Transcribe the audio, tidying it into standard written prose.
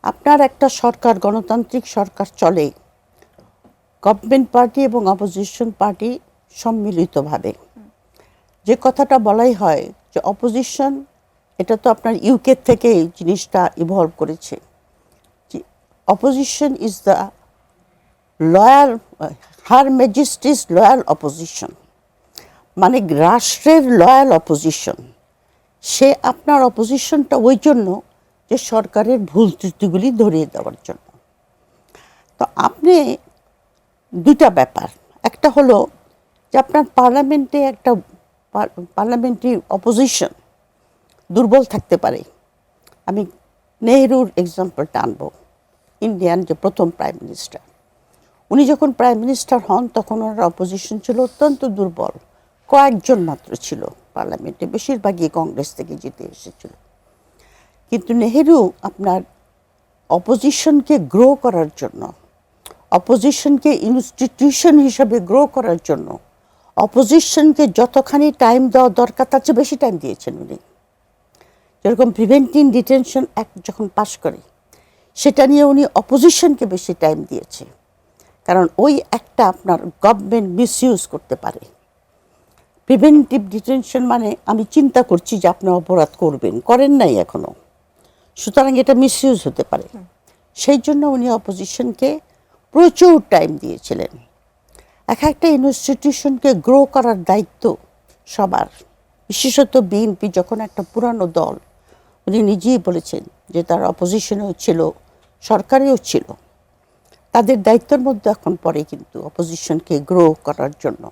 আপনার একটা সরকার, গণতান্ত্রিক সরকার চলে গভর্নমেন্ট পার্টি এবং অপোজিশন পার্টি সম্মিলিতভাবে। যে কথাটা বলাই হয় যে অপোজিশন, এটা তো আপনার ইউকে থেকে এই জিনিসটা ইভলভ করেছে। Opposition is the loyal, her majesty's loyal opposition, মানে রাষ্ট্রের লয়াল অপোজিশন। সে আপনার অপোজিশনটা ওই জন্য যে সরকারের ভুল ত্রুটিগুলি ধরিয়ে দেওয়ার জন্য। তো আপনি দুটা ব্যাপার, একটা হলো যে আপনার পার্লামেন্টে একটা পার্লামেন্টারি অপোজিশন দুর্বল থাকতে পারে। আমি নেহরুর এক্সাম্পলটা আনব, ইন্ডিয়ান যে প্রথম প্রাইম মিনিস্টার। উনি যখন প্রাইম মিনিস্টার হন তখন ওনার অপোজিশন ছিল অত্যন্ত দুর্বল, কয়েকজন মাত্র ছিল পার্লামেন্টে, বেশিরভাগই কংগ্রেস থেকে জিতে এসেছিল। কিন্তু নেহেরু আপনার অপোজিশনকে গ্রো করার জন্য, অপোজিশনকে ইনস্টিটিউশন হিসাবে গ্রো করার জন্য, অপোজিশনকে যতখানি টাইম দেওয়া দরকার তার চেয়ে বেশি টাইম দিয়েছেন উনি। যেরকম প্রিভেন্টিং ডিটেনশন অ্যাক্ট যখন পাশ করে, সেটা নিয়ে উনি অপোজিশনকে বেশি টাইম দিয়েছে, কারণ ওই একটা আপনার গভর্নমেন্ট মিসইউজ করতে পারে। প্রিভেন্টিভ ডিটেনশন মানে আমি চিন্তা করছি যে আপনি অপরাধ করবেন, করেন নাই এখনো, সুতরাং এটা মিসইউজ হতে পারে। সেই জন্য উনি অপোজিশনকে প্রচুর টাইম দিয়েছিলেন। একটা ইনস্টিটিউশনকে গ্রো করার দায়িত্ব সবার, বিশেষত বিএনপি যখন একটা পুরানো দল, উনি নিজেই বলেছেন যে তার অপোজিশনেও ছিল, সরকারেও ছিল, তাদের দায়িত্বের মধ্যে এখন পড়ে কিন্তু অপোজিশনকে গ্রো করার জন্য